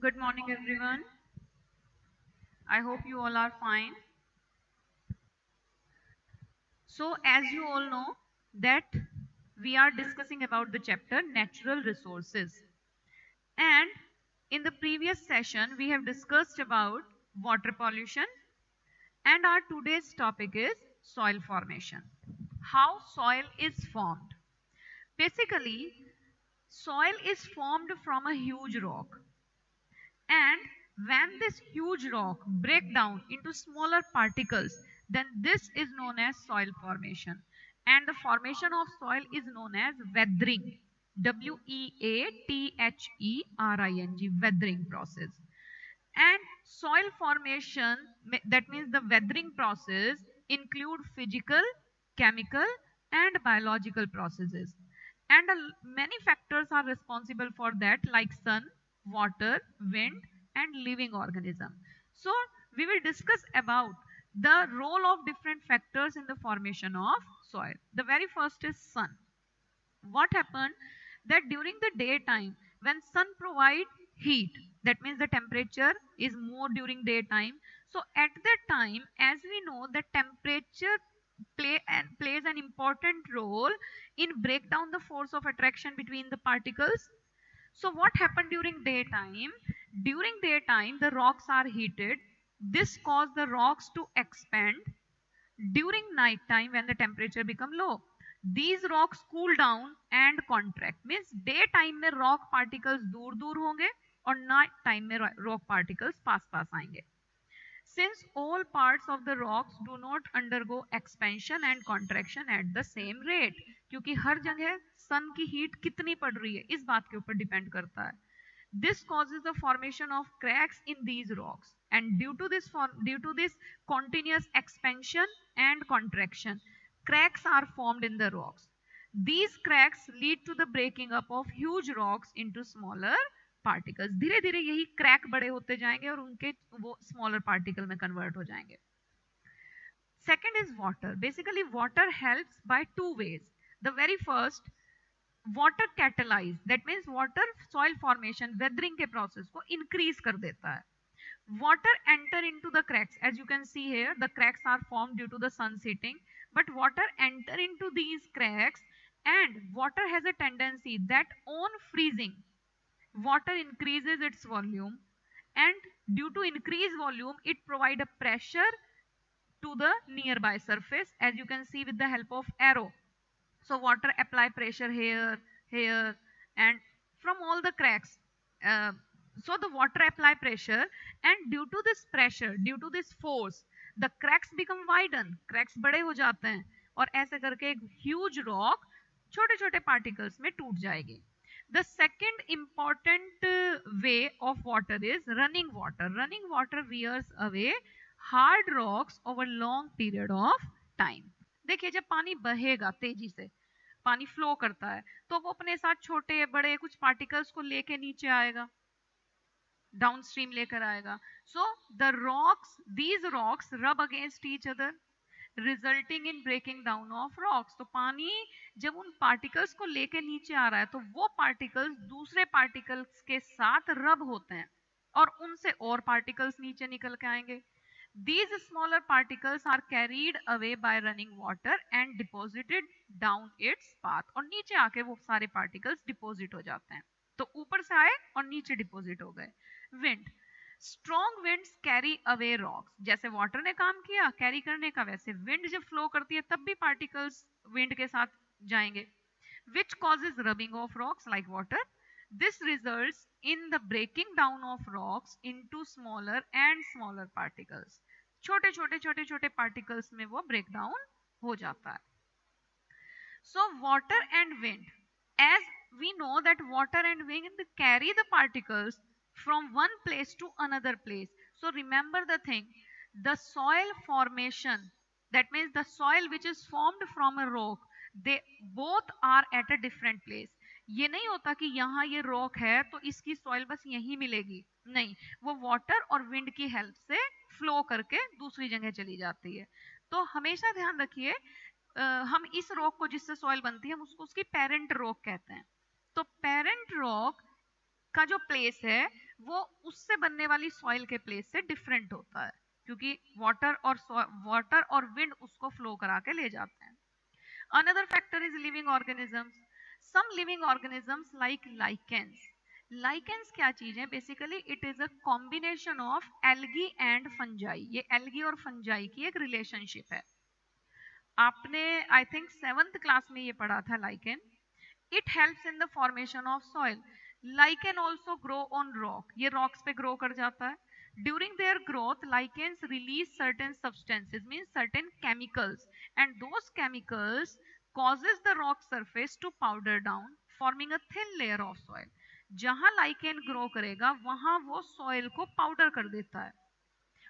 Good morning, everyone. I hope you all are fine. So, as you all know, that we are discussing about the chapter natural resources. And in the previous session, we have discussed about water pollution, and our today's topic is soil formation. How soil is formed. Basically, soil is formed from a huge rock. And when this huge rock break down into smaller particles, then this is known as soil formation. And the formation of soil is known as weathering. Weathering, weathering process. And soil formation, that means the weathering process, include physical, chemical, and biological processes. And many factors are responsible for that, like sun, water, wind, and living organism. So we will discuss about the role of different factors in the formation of soil. The very first is sun. What happened that during the daytime, when sun provide heat, that means the temperature is more during daytime. So at that time, as we know, the temperature plays an important role in break down the force of attraction between the particles. So what happened during daytime? During daytime, the rocks are heated. This caused the rocks to expand. During night time, when the temperature become low, these rocks cool down and contract. Means daytime में rock particles दूर दूर होंगे और night time में rock particles पास पास आएंगे. Since all parts of the rocks do not undergo expansion and contraction at the same rate, क्योंकि हर जगह sun की heat कितनी पड़ रही है इस बात के ऊपर depend करता है. This causes the formation of cracks in these rocks, and due to this continuous expansion and contraction, cracks are formed in the rocks. These cracks lead to the breaking up of huge rocks into smaller particles. धीरे धीरे यही crack बड़े होते जाएंगे और उनके वो smaller particle में कन्वर्ट हो जाएंगे. Second is water. Basically, water helps by two ways. The very first, water catalyse, that means water soil formation weathering के प्रोसेस को इंक्रीज कर देता है. Water enter into the cracks. As you can see here, the cracks are formed due to the sun's heating, but water enter into these cracks, and water has a tendency that on freezing, water increases its volume, and due to increased volume, it provide a pressure to the nearby surface, as you can see with the help of arrow. So water apply pressure here, here, and from all the cracks. uh, so the water apply pressure, and due to this pressure, due to this force, the cracks become widen, cracks बड़े हो जाते हैं और ऐसे करके एक huge rock छोटे छोटे particles में टूट जाएगी. The second important way of water is running water. Running water wears away hard rocks over long period of time. देखिए जब पानी बहेगा तेजी से, पानी फ्लो करता है, तो वो अपने साथ छोटे बड़े कुछ पार्टिकल्स को लेके नीचे आएगा, डाउनस्ट्रीम लेकर आएगा. So the rocks, these rocks rub against each other, resulting in breaking down of rocks. तो पानी जब उन पार्टिकल्स को लेके नीचे आ रहा है, तो वो पार्टिकल्स दूसरे पार्टिकल्स के साथ रब होते हैं और उनसे और पार्टिकल्स नीचे निकल के आएंगे. These smaller particles are carried away by running water and deposited down its path. और नीचे आके वो सारे particles deposit हो जाते हैं. तो ऊपर से आए और नीचे deposit हो गए. Wind. Strong winds carry away rocks. जैसे water ने काम किया carry करने का, वैसे wind जब flow करती है तब भी particles wind के साथ जाएंगे, which causes rubbing of rocks like water. This results in the breaking down of rocks into smaller and smaller particles. छोटे छोटे छोटे छोटे particles में वो break down हो जाता है. So water and wind, as we know that water and wind carry the particles from one place to another place. So remember the thing, the soil formation, that means the soil which is formed from a rock, they both are at a different place. ये नहीं होता कि यहाँ ये rock है तो इसकी soil बस यहीं मिलेगी, नहीं, वो वाटर और विंड की हेल्प से फ्लो करके दूसरी जगह चली जाती है. तो हमेशा ध्यान रखिए, हम इस रॉक को जिससे सॉइल बनती है हम उसको उसकी पेरेंट रॉक कहते हैं. तो पेरेंट रॉक का जो प्लेस है वो उससे बनने वाली सॉइल के प्लेस से डिफरेंट होता है, क्योंकि वाटर और विंड उसको फ्लो करा के ले जाते हैं. Another factor is living organisms. Some living organisms like lichens. Lichens क्या चीज है? Basically it is a combination of algae and fungi. ये algae और fungi की एक relationship है. आपने I think 7th क्लास में ये पढ़ा था lichen. It helps in the formation of soil. Lichen also grow on rock. ये rocks पे grow कर जाता है. During their growth, lichens release certain substances, means certain chemicals, and those chemicals causes the rock surface to powder down, forming a thin layer of soil. जहां lichen grow करेगा वहां वो soil को powder कर देता है,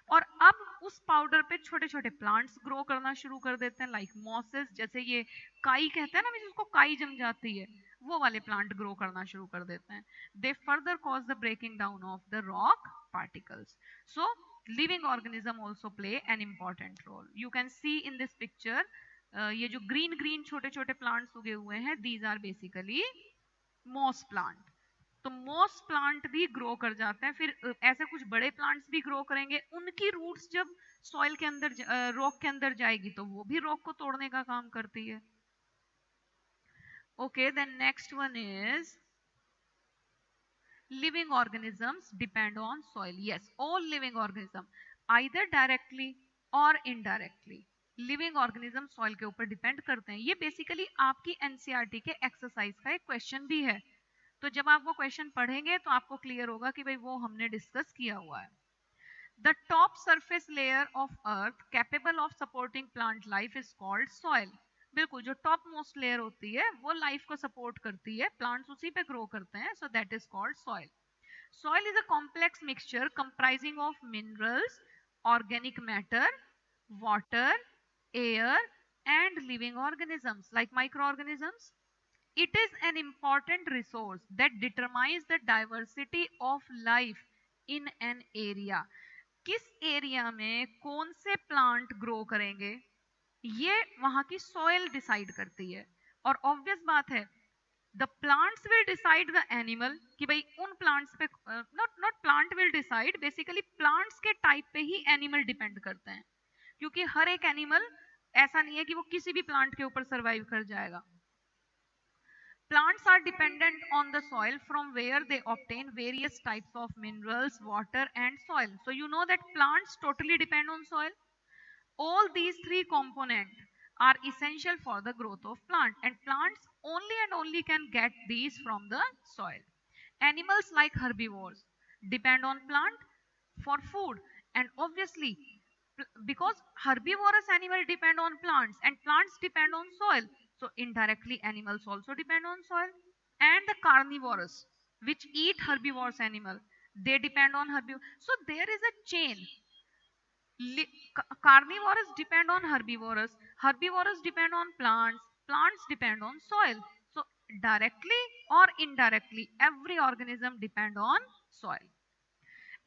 और अब उस पाउडर पे छोटे छोटे प्लांट्स ग्रो करना शुरू कर देते हैं, लाइक मॉसेस, जैसे ये काई कहते हैं ना, जिसको काई जम जाती है, वो वाले प्लांट ग्रो करना शुरू कर देते हैं. They further cause the breaking down of the rock particles. So living organism also play an important role. You can see in this picture, ये जो ग्रीन ग्रीन छोटे छोटे प्लांट्स उगे हुए हैं, these are basically moss plant. तो moss plant भी grow कर जाते हैं. फिर ऐसे कुछ बड़े प्लांट्स भी ग्रो करेंगे, उनकी रूट्स जब सॉइल के अंदर रॉक के अंदर जाएगी तो वो भी रॉक को तोड़ने का काम करती है. Okay, then next one is living organisms depend on soil. Yes, all living organism either directly or indirectly living organism soil के ऊपर डिपेंड करते हैं. ये बेसिकली आपकी एनसीईआरटी के एक्सरसाइज का एक क्वेश्चन भी है. तो जब आप वो क्वेश्चन पढ़ेंगे तो आपको क्लियर होगा कि भाई वो हमने डिस्कस किया हुआ है. The top surface layer of earth capable of supporting plant life is called soil. बिल्कुल, जो टॉप मोस्ट लेयर होती है वो लाइफ को सपोर्ट करती है, प्लांट्स उसी पे ग्रो करते हैं, so that is called soil. Soil is a complex mixture comprising of minerals, organic matter, water, air, and living organisms like microorganisms. It is an important resource that determines the diversity of life in an area. किस area में कौन से plant grow करेंगे, ये वहां की soil decide करती है. और ऑब्वियस बात है, the plants will decide the animal, कि भाई उन प्लांट्स पे, not plant will decide, basically plants के टाइप पे ही एनिमल डिपेंड करते हैं, क्योंकि हर एक एनिमल ऐसा नहीं है कि वो किसी भी प्लांट के ऊपर सरवाइव कर जाएगा. Plants are dependent on the soil from where they obtain various types of minerals, water and soil. So you know that plants totally depend on soil. All these three components are essential for the growth of plant, and plants only and only can get these from the soil. Animals like herbivores depend on plant for food, and obviously because herbivorous animals depend on plants and plants depend on soil, so indirectly animals also depend on soil. And the carnivorous, which eat herbivorous animal, they depend on herbivores. So there is a chain. Carnivorous depend on herbivorous, herbivorous depend on plants, plants depend on soil. So directly or indirectly every organism depend on soil.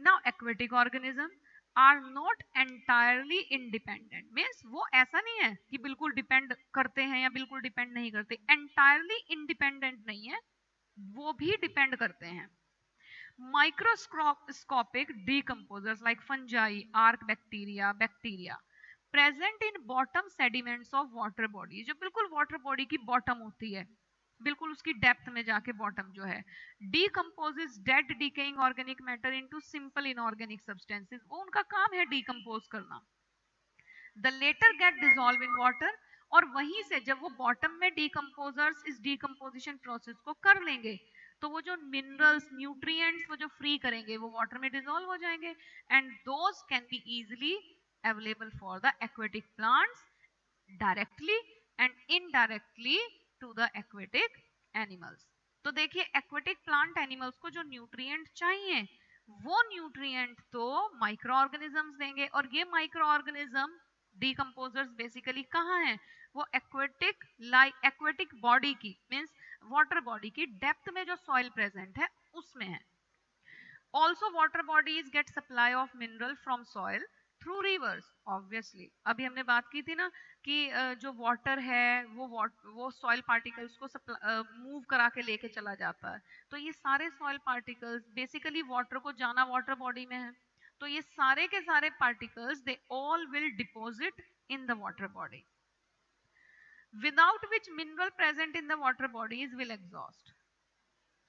Now aquatic organism are not entirely independent, means वो ऐसा नहीं है कि बिल्कुल depend करते हैं या बिल्कुल डिपेंड नहीं करते. entirely independent नहीं है, वो भी डिपेंड करते हैं. Microscopic decomposers like fungi, bacteria present in bottom sediments of water body, जो बिल्कुल water body की bottom होती है, बिल्कुल उसकी डेप्थ में जाके बॉटम जो है, decomposes dead decaying organic matter into simple inorganic substances. वो उनका काम है डिकम्पोज करना. The later get dissolved in water, और वहीं से जब वो बॉटम में डिकम्पोजर्स इस डिकम्पोजिशन प्रोसेस को कर लेंगे तो वो जो मिनरल्स, न्यूट्रिएंट्स वो जो फ्री करेंगे वो वाटर में डिसॉल्व हो जाएंगे, and those can be easily available for the aquatic plants directly and indirectly to the aquatic animals. तो देखिए एक्वेटिक प्लांट एनिमल्स को जो न्यूट्रिएंट चाहिए वो न्यूट्रिएंट तो माइक्रो ऑर्गेनिजम्स देंगे, और ये माइक्रो ऑर्गेनिज्म डिकम्पोजर्स बेसिकली कहाँ हैं, वो एक्वेटिक बॉडी की, मींस वाटर बॉडी की डेप्थ में जो सॉइल प्रेजेंट है उसमें है. Also water bodies get supply of mineral from soil through reverse obviously. अभी हमने बात की थी ना कि जो वाटर है वो सॉइल पार्टिकल्स को मूव करा के लेके चला जाता है। तो ये सारे सॉइल पार्टिकल्स बेसिकली वाटर को जाना वाटर बॉडी में है, तो ये सारे के सारे particles they all will deposit in the water body, without which mineral present in the water bodies will exhaust.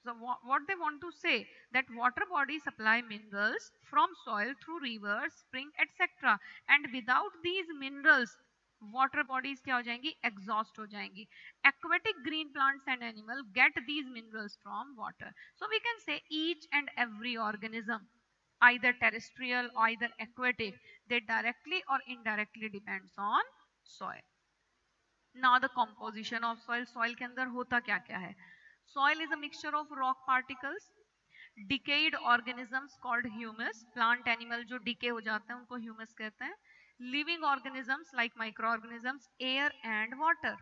So what they want to say that water bodies supply minerals from soil through rivers, spring, etc. And without these minerals, water bodies क्या हो जाएंगी? Exhaust हो जाएंगी. Aquatic green plants and animals get these minerals from water. So we can say each and every organism, either terrestrial or either aquatic, they directly or indirectly depends on soil. Now the composition of soil. Soil के अंदर होता क्या क्या है? Soil is a mixture of rock particles, decayed organisms called humus. Plant animal जो decay हो जाते हैं उनको humus कहते हैं. Living organisms like microorganisms, air and water.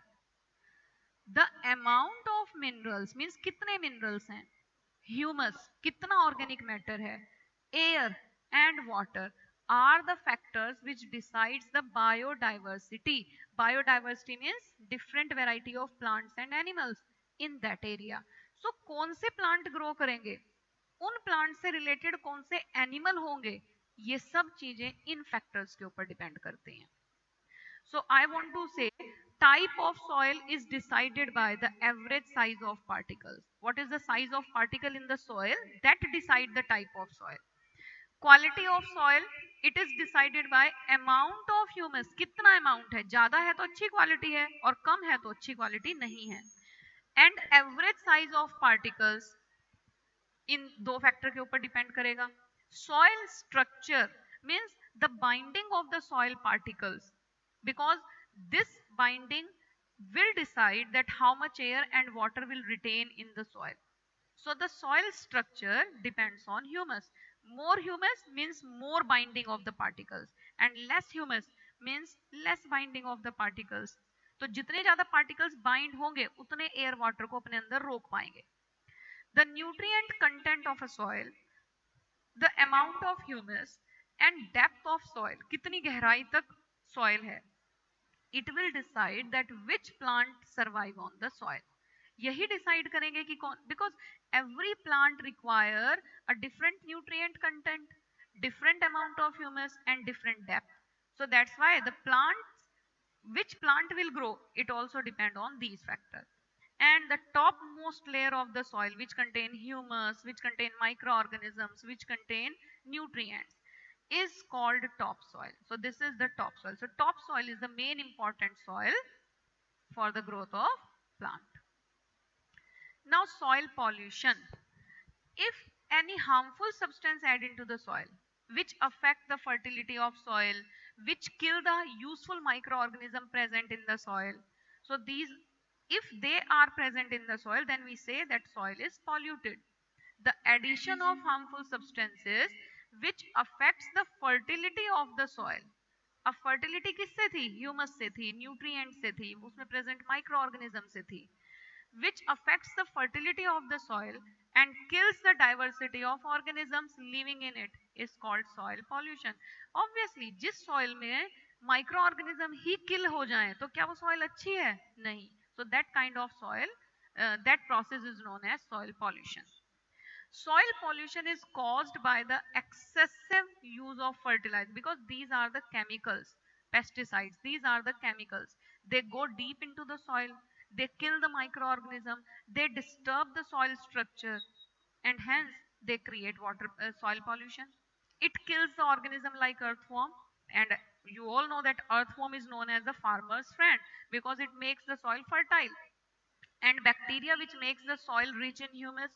The amount of minerals means कितने minerals हैं? Humus कितना organic matter है? Air and water are the factors which decides the biodiversity. Biodiversity means different variety of plants and animals in that area. So कौन से plant grow करेंगे, उन plant से related कौन से animal होंगे, ये सब चीजें इन factors के ऊपर depend करती हैं. So I want to say type of soil is decided by the average size of particles. What is the size of particle in the soil? That decide the type of soil. Quality of soil, it is decided by amount of humus. कितना amount है? ज़्यादा है तो अच्छी quality है और कम है तो अच्छी quality नहीं है. And average size of particles इन दो फैक्टर के ऊपर डिपेंड करेगा. Soil structure means the binding of the soil particles, because this binding will decide that how much air and water will retain in the soil. So the soil structure depends on humus. More humus means more binding of the particles and less humus means less binding of the particles. तो जितने ज्यादा particles bind होंगे उतने air water को अपने अंदर रोक पाएंगे. The nutrient content of a soil, the amount of humus and depth of soil, कितनी गहराई तक soil है, it will decide that which plant survive on the soil. यही decide करेंगे कि कौन, because every plant require a different nutrient content, different amount of humus and different depth. So that's why the plants, which plant will grow, it also depend on these factors. And the topmost layer of the soil, which contain humus, which contain microorganisms, which contain nutrients, is called topsoil. So this is the topsoil. So topsoil is the main important soil for the growth of plant. Now soil pollution. If any harmful substance add into the soil which affect the fertility of soil, which kill the useful microorganism present in the soil, so these, if they are present in the soil, then we say that soil is polluted. The addition of harmful substances which affects the fertility of the soil. अब fertility किससे थी? Humus से थी, nutrient से थी, उसमें present microorganism से थी, which affects the fertility of the soil and kills the diversity of organisms living in it, is called soil pollution. Obviously जिस soil में microorganism ही kill हो जाएं तो क्या वो soil अच्छी है? नहीं. So that kind of soil, that process is known as soil pollution. Soil pollution is caused by the excessive use of fertilizer, because these are the chemicals, pesticides, these are the chemicals. They go deep into the soil, they kill the microorganism, they disturb the soil structure, and hence they create soil pollution. It kills the organism like earthworm, and you all know that earthworm is known as the farmer's friend because it makes the soil fertile, and bacteria which makes the soil rich in humus.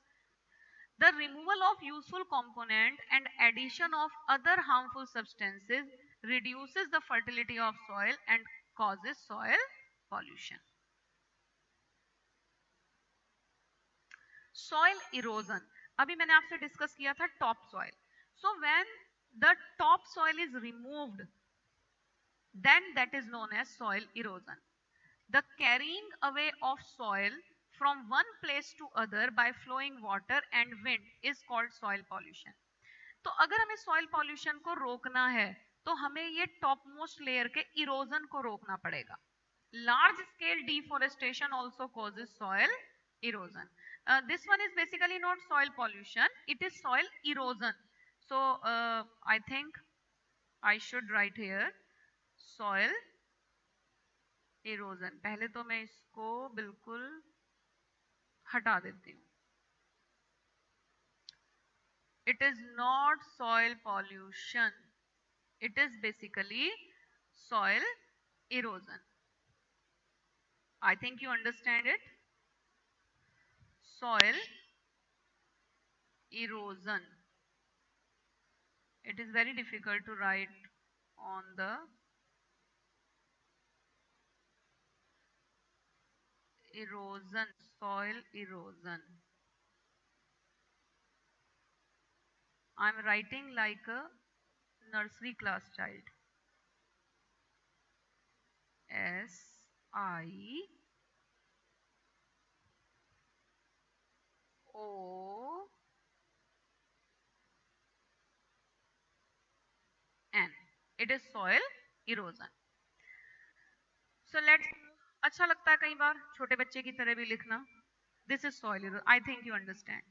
The removal of useful component and addition of other harmful substances reduces the fertility of soil and causes soil pollution. Soil erosion. अभी मैंने आपसे discuss किया था top soil. So when the top soil is removed, then that is known as soil erosion. The carrying away of soil from one place to other by flowing water and wind is called soil pollution. तो अगर हमें soil pollution को रोकना है तो हमें ये top most layer के इरोजन को रोकना पड़ेगा. Large scale deforestation also causes soil erosion. This one is basically not soil pollution, it is soil erosion. So I think I should write here soil erosion. पहले तो मैं इसको बिल्कुल हटा देती हूँ. It is not soil pollution, it is basically soil erosion. I think you understand it. Soil erosion. It is very difficult to write on the erosion, soil erosion. I am writing like a nursery class child. SION. It is soil erosion. So let's. अच्छा लगता है कई बार छोटे बच्चे की तरह भी लिखना. This is soil erosion. I think you understand.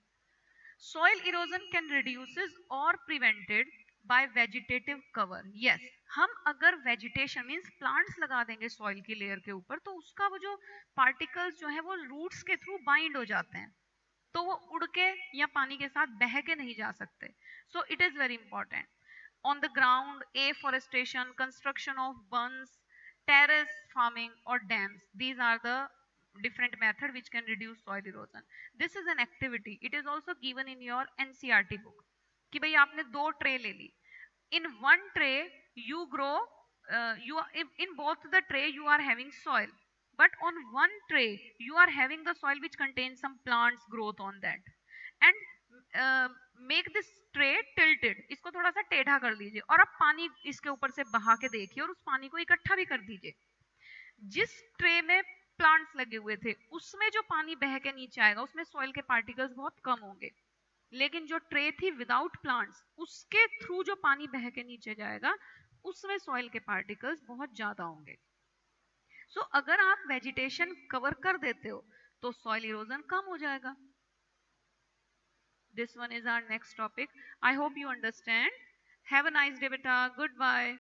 Soil erosion can reduces or prevented by vegetative cover. Yes, हम अगर vegetation means plants लगा देंगे soil की layer के ऊपर तो उसका वो जो particles जो है वो roots के through bind हो जाते हैं, तो वो उड़ के या पानी के साथ बह के नहीं जा सकते. So it is very important. On the ground, afforestation, construction of bunds, terrace farming or dams. These are the different method which can reduce soil erosion. This is an activity. It is also given in your NCERT book. कि भाई आपने दो tray ले ली. In one tray you grow, in both the tray you are having soil. But on one tray you are having the soil which contains some plants growth on that. And make this tray tilted. इसको थोड़ा सा टेढ़ा कर दीजिए और अब पानी इसके ऊपर से बहा के देखिए और उस पानी को इकट्ठा भी कर दीजिए. जिस ट्रे में प्लांट्स लगे हुए थे उसमें जो पानी बह के नीचे आएगा उसमें सॉइल के पार्टिकल्स बहुत कम होंगे, लेकिन जो ट्रे थी विदाउट प्लांट्स उसके थ्रू जो पानी बह के नीचे जाएगा उसमें सॉइल के पार्टिकल्स बहुत ज्यादा होंगे. सो अगर आप वेजिटेशन कवर कर देते हो तो सॉइल इरोजन कम हो जाएगा. This one is our next topic. I hope you understand. Have a nice day, beta. Goodbye.